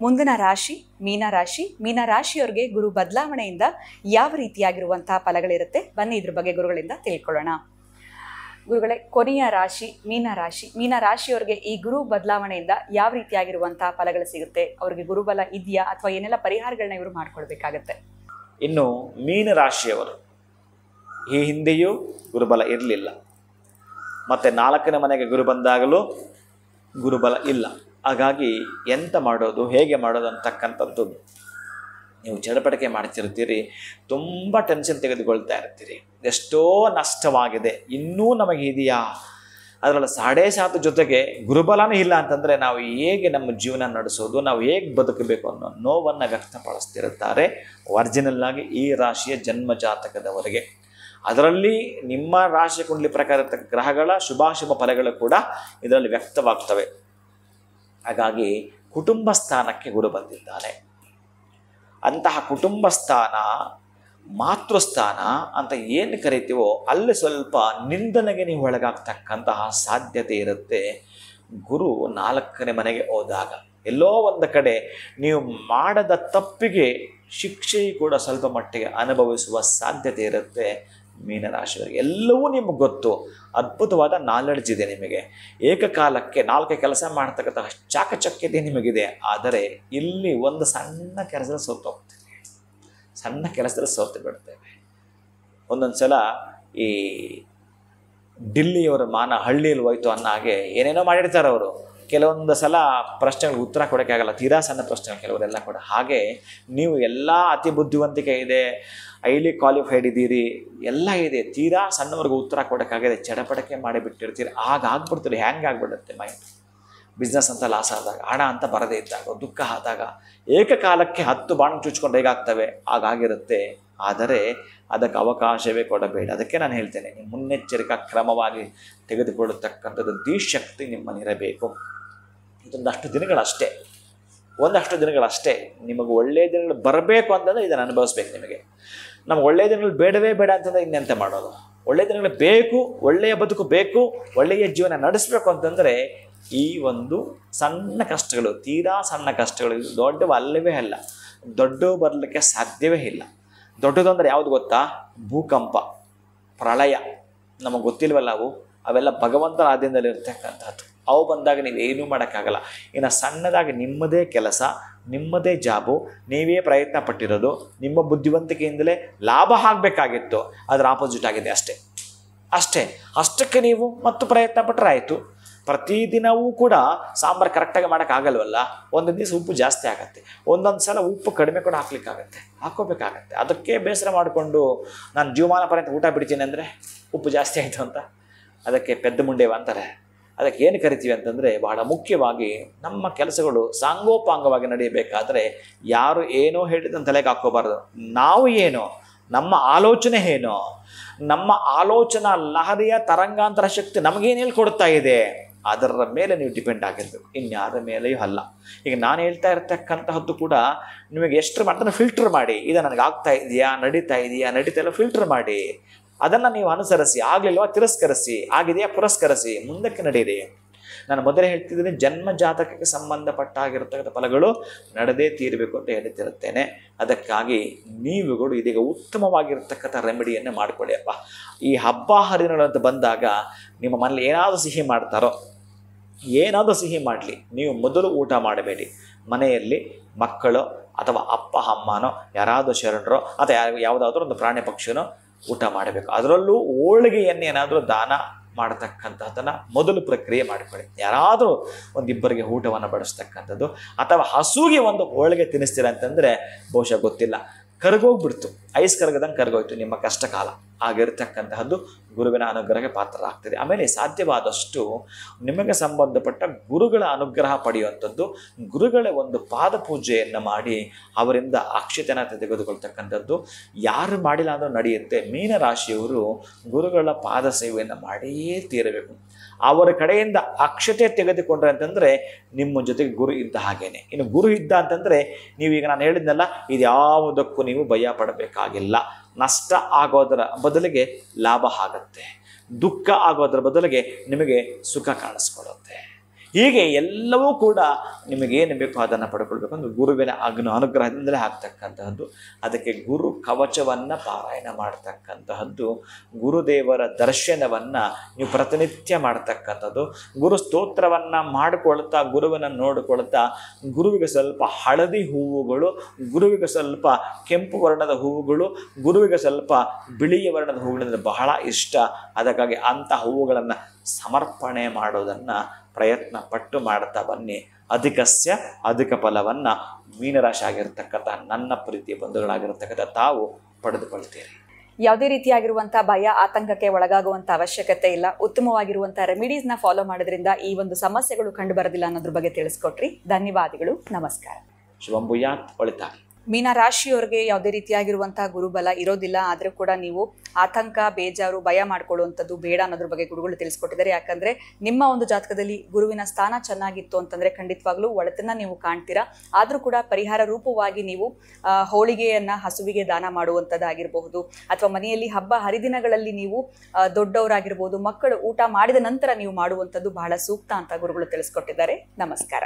ಮುಂದಿನ ರಾಶಿ ಮೀನರಾಶಿ. ಮೀನರಾಶಿಯವರಿಗೆ ಗುರು ಬದಲಾವಣೆಯಿಂದ ಯಾವ ರೀತಿಯಾಗಿರುವಂತಹ ಫಲಗಳಿರುತ್ತೆ, ಬನ್ನಿ ಇದ್ರ ಬಗ್ಗೆ ಗುರುಗಳಿಂದ ತಿಳ್ಕೊಳ್ಳೋಣ. ಗುರುಗಳೇ, ಕೊನೆಯ ರಾಶಿ ಮೀನರಾಶಿ. ಮೀನರಾಶಿಯವರಿಗೆ ಈ ಗುರು ಬದಲಾವಣೆಯಿಂದ ಯಾವ ರೀತಿಯಾಗಿರುವಂತಹ ಫಲಗಳು ಸಿಗುತ್ತೆ, ಅವ್ರಿಗೆ ಗುರುಬಲ ಇದೆಯಾ ಅಥವಾ ಏನೆಲ್ಲ ಪರಿಹಾರಗಳನ್ನ ಇವರು ಮಾಡ್ಕೊಳ್ಬೇಕಾಗತ್ತೆ? ಇನ್ನು ಮೀನರಾಶಿಯವರು ಈ ಹಿಂದೆಯೂ ಗುರುಬಲ ಇರಲಿಲ್ಲ, ಮತ್ತು 4ನೇ ಮನೆಗೆ ಗುರು ಬಂದಾಗಲೂ ಗುರುಬಲ ಇಲ್ಲ. ಹಾಗಾಗಿ ಎಂತ ಮಾಡೋದು, ಹೇಗೆ ಮಾಡೋದು ಅಂತಕ್ಕಂಥದ್ದು ನೀವು ಚಡಪಟಿಕೆ ಮಾಡ್ತಿರ್ತೀರಿ, ತುಂಬ ಟೆನ್ಷನ್ ತೆಗೆದುಕೊಳ್ತಾ ಇರ್ತೀರಿ. ಎಷ್ಟೋ ನಷ್ಟವಾಗಿದೆ, ಇನ್ನೂ ನಮಗೆ ಇದೆಯಾ, ಅದರಲ್ಲಿ 7.5 ಜೊತೆಗೆ ಗುರುಬಲನೂ ಇಲ್ಲ ಅಂತಂದರೆ ನಾವು ಹೇಗೆ ನಮ್ಮ ಜೀವನ ನಡೆಸೋದು, ನಾವು ಹೇಗೆ ಬದುಕಬೇಕು ಅನ್ನೋ ನೋವನ್ನು ವ್ಯಕ್ತಪಡಿಸ್ತಿರುತ್ತಾರೆ ಒರಿಜಿನಲ್ ಆಗಿ ಈ ರಾಶಿಯ ಜನ್ಮ ಜಾತಕದವರೆಗೆ. ಅದರಲ್ಲಿ ನಿಮ್ಮ ರಾಶಿ ಕುಂಡಲಿ ಪ್ರಕಾರ ಇರ್ತಕ್ಕ ಗ್ರಹಗಳ ಶುಭಾಶುಭ ಫಲಗಳು ಕೂಡ ಇದರಲ್ಲಿ ವ್ಯಕ್ತವಾಗ್ತವೆ. ಹಾಗಾಗಿ ಕುಟುಂಬ ಸ್ಥಾನಕ್ಕೆ ಗುರು ಬಂದಿದ್ದಾನೆ. ಅಂತಹ ಕುಟುಂಬ ಸ್ಥಾನ, ಮಾತೃಸ್ಥಾನ ಅಂತ ಏನು ಕರಿತೀವೋ ಅಲ್ಲಿ ಸ್ವಲ್ಪ ನಿಂದನೆಗೆ ನೀವು ಒಳಗಾಗ್ತಕ್ಕಂತಹ ಸಾಧ್ಯತೆ ಇರುತ್ತೆ. ಗುರು 4ನೇ ಮನೆಗೆ ಹೋದಾಗ ಎಲ್ಲೋ ಒಂದು ಕಡೆ ನೀವು ಮಾಡದ ತಪ್ಪಿಗೆ ಶಿಕ್ಷೆಯು ಕೂಡ ಸ್ವಲ್ಪ ಮಟ್ಟಿಗೆ ಅನುಭವಿಸುವ ಸಾಧ್ಯತೆ ಇರುತ್ತೆ. ಮೀನರಾಶಿಯವರಿಗೆ ಎಲ್ಲವೂ ನಿಮಗೆ ಗೊತ್ತು, ಅದ್ಭುತವಾದ ನಾಲೆಡ್ಜ್ ಇದೆ ನಿಮಗೆ, ಏಕಕಾಲಕ್ಕೆ 4 ಕೆಲಸ ಮಾಡ್ತಕ್ಕಂಥ ಚಾಕಚಕ್ಯತೆ ನಿಮಗಿದೆ. ಆದರೆ ಇಲ್ಲಿ ಒಂದು ಸಣ್ಣ ಕೆಲಸದಲ್ಲಿ ಸೋತು ಹೋಗ್ತೇವೆ, ಸಣ್ಣ ಕೆಲಸದಲ್ಲಿ ಸೋತು ಬಿಡ್ತೇವೆ. ಒಂದೊಂದು ಸಲ ಈ ಡಿಲ್ಲಿಯವರ ಮಾನ ಹಳ್ಳಿಯಲ್ಲಿ ಹೋಯ್ತು ಅನ್ನೋ ಹಾಗೆ ಏನೇನೋ ಮಾಡಿರ್ತಾರೆ ಅವರು. ಕೆಲವೊಂದು ಸಲ ಪ್ರಶ್ನೆಗಳಿಗೆ ಉತ್ತರ ಕೊಡೋಕ್ಕೆ ಆಗಲ್ಲ, ತೀರಾ ಸಣ್ಣ ಪ್ರಶ್ನೆಗಳು ಕೆಲವರೆಲ್ಲ ಕೂಡ. ಹಾಗೆ ನೀವು ಎಲ್ಲ ಅತಿ ಬುದ್ಧಿವಂತಿಕೆ ಇದೆ, ಹೈಲಿ ಕ್ವಾಲಿಫೈಡ್ ಇದ್ದೀರಿ, ಎಲ್ಲ ಇದೆ, ತೀರಾ ಸಣ್ಣವ್ರಿಗೆ ಉತ್ತರ ಕೊಡೋಕ್ಕಾಗಿದೆ, ಚಡಪಟಕೆ ಮಾಡಿಬಿಟ್ಟಿರ್ತೀರಿ. ಆಗ್ಬಿಡ್ತೀರಿ, ಹ್ಯಾಂಗ್ ಆಗಿಬಿಡುತ್ತೆ ಮೈಂಡ್. ಬಿಸ್ನೆಸ್ ಅಂತ ಲಾಸ್ ಆದಾಗ, ಹಣ ಅಂತ ಬರದೇ ಇದ್ದಾಗ, ದುಃಖ ಆದಾಗ ಏಕಕಾಲಕ್ಕೆ 10 ಬಾಣ ಚುಚ್ಕೊಂಡು ಹೇಗಾಗ್ತವೆ ಹಾಗಾಗಿರುತ್ತೆ. ಆದರೆ ಅದಕ್ಕೆ ಅವಕಾಶವೇ ಕೊಡಬೇಡಿ. ಅದಕ್ಕೆ ನಾನು ಹೇಳ್ತೇನೆ, ನೀವು ಮುನ್ನೆಚ್ಚರಿಕಾ ಕ್ರಮವಾಗಿ ತೆಗೆದುಕೊಳ್ಳತಕ್ಕಂಥದ್ದು ಧೀಶಕ್ತಿ ನಿಮ್ಮಲ್ಲಿರಬೇಕು. ಇದೊಂದಷ್ಟು ದಿನಗಳಷ್ಟೇ, ಒಂದಷ್ಟು ದಿನಗಳಷ್ಟೇ. ನಿಮಗೆ ಒಳ್ಳೆಯ ದಿನಗಳು ಬರಬೇಕು ಅಂತಂದರೆ ಇದನ್ನು ಅನುಭವಿಸ್ಬೇಕು. ನಿಮಗೆ ನಮ್ಗೆ ಒಳ್ಳೆಯ ದಿನಗಳು ಬೇಡವೇ ಬೇಡ ಅಂತಂದರೆ ಇನ್ನೆಂತ ಮಾಡೋದು? ಒಳ್ಳೆಯ ದಿನಗಳು ಬೇಕು, ಒಳ್ಳೆಯ ಬದುಕು ಬೇಕು, ಒಳ್ಳೆಯ ಜೀವನ ನಡೆಸಬೇಕು ಅಂತಂದರೆ ಈ ಒಂದು ಸಣ್ಣ ಕಷ್ಟಗಳು, ತೀರಾ ಸಣ್ಣ ಕಷ್ಟಗಳು, ದೊಡ್ಡವು ಅಲ್ಲವೇ ಅಲ್ಲ, ದೊಡ್ಡವು ಬರಲಿಕ್ಕೆ ಸಾಧ್ಯವೇ ಇಲ್ಲ. ದೊಡ್ಡದು ಅಂದರೆ ಯಾವುದು ಗೊತ್ತಾ? ಭೂಕಂಪ, ಪ್ರಳಯ. ನಮಗೆ ಗೊತ್ತಿಲ್ವಲ್ಲ ಅವೆಲ್ಲ ಭಗವಂತನ ಆಧೀನದಲ್ಲಿ ಇರ್ತಕ್ಕಂಥದ್ದು. ಅವು ಬಂದಾಗ ನೀವೇನೂ ಮಾಡೋಕ್ಕಾಗಲ್ಲ. ಇನ್ನು ಸಣ್ಣದಾಗಿ ನಿಮ್ಮದೇ ಕೆಲಸ, ನಿಮ್ಮದೇ ಜಾಬು, ನೀವೇ ಪ್ರಯತ್ನ ಪಟ್ಟಿರೋದು, ನಿಮ್ಮ ಬುದ್ಧಿವಂತಿಕೆಯಿಂದಲೇ ಲಾಭ ಆಗಬೇಕಾಗಿತ್ತು, ಅದರ ಆಪೋಸಿಟ್ ಆಗಿದೆ ಅಷ್ಟಕ್ಕೆ ನೀವು ಮತ್ತು ಪ್ರಯತ್ನ ಪಟ್ಟರೆ ಆಯಿತು. ಪ್ರತಿದಿನವೂ ಕೂಡ ಸಾಂಬಾರು ಕರೆಕ್ಟಾಗಿ ಮಾಡೋಕ್ಕಾಗಲ್ವಲ್ಲ, ಒಂದೊಂದು ದಿವಸ ಉಪ್ಪು ಜಾಸ್ತಿ ಆಗುತ್ತೆ, ಒಂದೊಂದು ಸಲ ಉಪ್ಪು ಕಡಿಮೆ ಕೂಡ ಹಾಕ್ಕೋಬೇಕಾಗತ್ತೆ. ಅದಕ್ಕೆ ಬೇಸರ ಮಾಡಿಕೊಂಡು ನಾನು ಜೀವಮಾನ ಪರ್ಯಂತ ಊಟ ಬಿಡ್ತೀನಿ ಅಂದರೆ ಉಪ್ಪು ಜಾಸ್ತಿ ಆಯಿತು ಅಂತ ಅದಕ್ಕೆ ಪೆದ್ದ ಮುಂಡೆವ ಅಂತಾರೆ. ಅದಕ್ಕೆ ಏನು ಕರಿತೀವಿ ಅಂತಂದರೆ, ಬಹಳ ಮುಖ್ಯವಾಗಿ ನಮ್ಮ ಕೆಲಸಗಳು ಸಾಂಗೋಪಾಂಗವಾಗಿ ನಡೆಯಬೇಕಾದ್ರೆ ಯಾರು ಏನೋ ಹೇಳಿದಂತ ತಲೆಗೆ ಹಾಕ್ಕೋಬಾರ್ದು. ನಾವು ಏನೋ, ನಮ್ಮ ಆಲೋಚನೆ ಏನೋ, ನಮ್ಮ ಆಲೋಚನಾ ಲಹರಿಯ ತರಂಗಾಂತರ ಶಕ್ತಿ ನಮಗೇನು ಹೇಳ್ಕೊಡ್ತಾ ಇದೆ ಅದರ ಮೇಲೆ ನೀವು ಡಿಪೆಂಡ್ ಆಗಿರಬೇಕು, ಇನ್ಯಾರ ಮೇಲೆಯೂ ಅಲ್ಲ. ಈಗ ನಾನು ಹೇಳ್ತಾ ಇರ್ತಕ್ಕಂತಹದ್ದು ಕೂಡ ನಿಮಗೆ ಎಷ್ಟು ಮಾಡ್ತಾನೆ ಫಿಲ್ಟರ್ ಮಾಡಿ, ಇದು ನನಗೆ ಆಗ್ತಾ ಇದೆಯಾ, ನಡೀತಾ ಇಲ್ಲ ಫಿಲ್ಟರ್ ಮಾಡಿ, ಅದನ್ನು ನೀವು ಅನುಸರಿಸಿ. ಆಗಲಿಲ್ವಾ ತಿರಸ್ಕರಿಸಿ, ಆಗಿದೆಯಾ ಪುರಸ್ಕರಿಸಿ, ಮುಂದಕ್ಕೆ ನಡೀರಿ. ನಾನು ಮೊದಲೇ ಹೇಳ್ತಿದ್ದೀನಿ, ಜನ್ಮ ಜಾತಕಕ್ಕೆ ಸಂಬಂಧಪಟ್ಟಾಗಿರ್ತಕ್ಕಂಥ ಫಲಗಳು ನಡೆದೇ ತೀರಬೇಕು ಅಂತ ಹೇಳ್ತಿರುತ್ತೇನೆ. ಅದಕ್ಕಾಗಿ ನೀವುಗಳು ಇದೀಗ ಉತ್ತಮವಾಗಿರ್ತಕ್ಕಂಥ ರೆಮಿಡಿಯನ್ನೇ ಮಾಡಿಕೊಳ್ಳಿ ಅಪ್ಪ. ಈ ಹಬ್ಬ ಹರಿದಿನಗಳು ಅಂತ ಬಂದಾಗ ನಿಮ್ಮ ಮನೇಲಿ ಏನಾದರೂ ಸಿಹಿ ಮಾಡ್ತಾರೋ, ಏನಾದರೂ ಸಿಹಿ ಮಾಡಲಿ, ನೀವು ಮೊದಲು ಊಟ ಮಾಡಬೇಡಿ. ಮನೆಯಲ್ಲಿ ಮಕ್ಕಳು ಅಥವಾ ಅಪ್ಪ ಅಮ್ಮನೋ ಯಾರಾದರೂ ಶರಣರೋ ಅಥವಾ ಯಾವುದಾದ್ರೂ ಒಂದು ಪ್ರಾಣಿ ಪಕ್ಷಿನೋ ಊಟ ಮಾಡಬೇಕು. ಅದರಲ್ಲೂ ಹೋಳಿಗೆಯನ್ನೇನಾದರೂ ದಾನ ಮಾಡತಕ್ಕಂಥದ್ದನ್ನು ಮೊದಲು ಪ್ರಕ್ರಿಯೆ ಮಾಡಿಕೊಳ್ಳಿ. ಯಾರಾದರೂ ಒಂದಿಬ್ಬರಿಗೆ ಊಟವನ್ನು ಬಡಿಸ್ತಕ್ಕಂಥದ್ದು ಅಥವಾ ಹಸುಗೆ ಒಂದು ಹೋಳಿಗೆ ತಿನ್ನಿಸ್ತೀರ ಅಂತಂದರೆ ಬಹುಶಃ ಗೊತ್ತಿಲ್ಲ, ಕರಗೋಗ್ಬಿಡ್ತು, ಐಸ್ ಕರಗದಂಗೆ ಕರಗೋಯ್ತು ನಿಮ್ಮ ಕಷ್ಟ ಕಾಲ. ಆಗಿರ್ತಕ್ಕಂತಹದ್ದು ಗುರುವಿನ ಅನುಗ್ರಹಕ್ಕೆ ಪಾತ್ರರಾಗ್ತದೆ. ಆಮೇಲೆ ಸಾಧ್ಯವಾದಷ್ಟು ನಿಮಗೆ ಸಂಬಂಧಪಟ್ಟ ಗುರುಗಳ ಅನುಗ್ರಹ ಪಡೆಯುವಂಥದ್ದು, ಗುರುಗಳ ಒಂದು ಪಾದ ಪೂಜೆಯನ್ನು ಮಾಡಿ ಅವರಿಂದ ಅಕ್ಷತೆಯನ್ನು ತೆಗೆದುಕೊಳ್ತಕ್ಕಂಥದ್ದು ಯಾರು ಮಾಡಿಲ್ಲ ಅಂದರೂ ನಡೆಯುತ್ತೆ. ಮೀನರಾಶಿಯವರು ಗುರುಗಳ ಪಾದ ಸೇವೆಯನ್ನು ಮಾಡಿಯೇ ತೀರಬೇಕು. ಅವರ ಕಡೆಯಿಂದ ಅಕ್ಷತೆ ತೆಗೆದುಕೊಂಡ್ರೆ ಅಂತಂದರೆ ನಿಮ್ಮ ಜೊತೆಗೆ ಗುರು ಇದ್ದ ಹಾಗೇನೆ. ಇನ್ನು ಗುರು ಇದ್ದ ಅಂತಂದರೆ ನೀವೀಗ ನಾನು ಹೇಳಿದ್ನಲ್ಲ, ಇದ್ಯಾವುದಕ್ಕೂ ನೀವು ಭಯ ಪಡಬೇಕಾಗಿಲ್ಲ. ನಷ್ಟ ಆಗೋದರ ಬದಲಿಗೆ ಲಾಭ ಆಗುತ್ತೆ, ದುಃಖ ಆಗೋದರ ಬದಲಿಗೆ ನಿಮಗೆ ಸುಖ ಕಾಣಿಸ್ಕೊಳ್ಳುತ್ತೆ. ಹೀಗೆ ಎಲ್ಲವೂ ಕೂಡ ನಿಮಗೇನು ಬೇಕೋ ಅದನ್ನು ಪಡ್ಕೊಳ್ಬೇಕು ಅಂದ್ರೆ ಗುರುವಿನ ಅನುಗ್ರಹದಿಂದಲೇ ಆಗ್ತಕ್ಕಂತಹದ್ದು. ಅದಕ್ಕೆ ಗುರು ಕವಚವನ್ನು ಪಾರಾಯಣ ಮಾಡ್ತಕ್ಕಂತಹದ್ದು, ಗುರುದೇವರ ದರ್ಶನವನ್ನು ನೀವು ಪ್ರತಿನಿತ್ಯ ಮಾಡ್ತಕ್ಕಂಥದ್ದು, ಗುರು ಸ್ತೋತ್ರವನ್ನು ಮಾಡಿಕೊಳ್ತಾ ಗುರುವನ್ನು ನೋಡಿಕೊಳ್ತಾ ಗುರುವಿಗೆ ಸ್ವಲ್ಪ ಹಳದಿ ಹೂವುಗಳು, ಗುರುವಿಗೆ ಸ್ವಲ್ಪ ಕೆಂಪು ವರ್ಣದ ಹೂವುಗಳು, ಗುರುವಿಗೆ ಸ್ವಲ್ಪ ಬಿಳಿಯ ವರ್ಣದ ಹೂವುಗಳಿಂದ ಬಹಳ ಇಷ್ಟ. ಅದಕ್ಕಾಗಿ ಅಂಥ ಹೂವುಗಳನ್ನು ಸಮರ್ಪಣೆ ಮಾಡೋದನ್ನು ಪ್ರಯತ್ನ ಪಟ್ಟು ಮಾಡ್ತಾ ಬನ್ನಿ. ಅಧಿಕ ಫಲವನ್ನು ಮೀನರಾಶಿ ಆಗಿರ್ತಕ್ಕಂಥ ನನ್ನ ಪ್ರೀತಿಯ ಬಂಧುಗಳಾಗಿರ್ತಕ್ಕಂಥ ತಾವು ಪಡೆದುಕೊಳ್ತೀರಿ. ಯಾವುದೇ ರೀತಿಯಾಗಿರುವಂತಹ ಭಯ ಆತಂಕಕ್ಕೆ ಒಳಗಾಗುವಂತ ಅವಶ್ಯಕತೆ ಇಲ್ಲ. ಉತ್ತಮವಾಗಿರುವಂತಹ ರೆಮಿಡೀಸ್ನ ಫಾಲೋ ಮಾಡೋದ್ರಿಂದ ಈ ಒಂದು ಸಮಸ್ಯೆಗಳು ಕಂಡು ಬರೋದಿಲ್ಲ ಅನ್ನೋದ್ರ ಬಗ್ಗೆ ತಿಳಿಸ್ಕೊಟ್ರಿ. ಧನ್ಯವಾದಗಳು. ನಮಸ್ಕಾರ. ಶುಭಂ ಭೂಯಾತ್. ಒಳಿತಾಗಲಿ. ಮೀನ ರಾಶಿಯವರಿಗೆ ಯಾವುದೇ ರೀತಿಯಾಗಿರುವಂತಹ ಗುರುಬಲ ಇರೋದಿಲ್ಲ. ಆದರೂ ಕೂಡ ನೀವು ಆತಂಕ, ಬೇಜಾರು, ಭಯ ಮಾಡ್ಕೊಳ್ಳುವಂಥದ್ದು ಬೇಡ ಅನ್ನೋದ್ರ ಬಗ್ಗೆ ಗುರುಗಳು ತಿಳಿಸ್ಕೊಟ್ಟಿದ್ದಾರೆ. ಯಾಕಂದರೆ ನಿಮ್ಮ ಒಂದು ಜಾತಕದಲ್ಲಿ ಗುರುವಿನ ಸ್ಥಾನ ಚೆನ್ನಾಗಿತ್ತು ಅಂತಂದರೆ ಖಂಡಿತವಾಗ್ಲೂ ಒಳಿತನ್ನ ನೀವು ಕಾಣ್ತೀರಾ. ಆದರೂ ಕೂಡ ಪರಿಹಾರ ರೂಪವಾಗಿ ನೀವು ಹೋಳಿಗೆಯನ್ನು ಹಸುವಿಗೆ ದಾನ ಮಾಡುವಂಥದ್ದಾಗಿರಬಹುದು, ಅಥವಾ ಮನೆಯಲ್ಲಿ ಹಬ್ಬ ಹರಿದಿನಗಳಲ್ಲಿ ನೀವು ದೊಡ್ಡವರಾಗಿರ್ಬೋದು, ಮಕ್ಕಳು ಊಟ ಮಾಡಿದ ನಂತರ ನೀವು ಮಾಡುವಂಥದ್ದು ಬಹಳ ಸೂಕ್ತ ಅಂತ ಗುರುಗಳು ತಿಳಿಸ್ಕೊಟ್ಟಿದ್ದಾರೆ. ನಮಸ್ಕಾರ.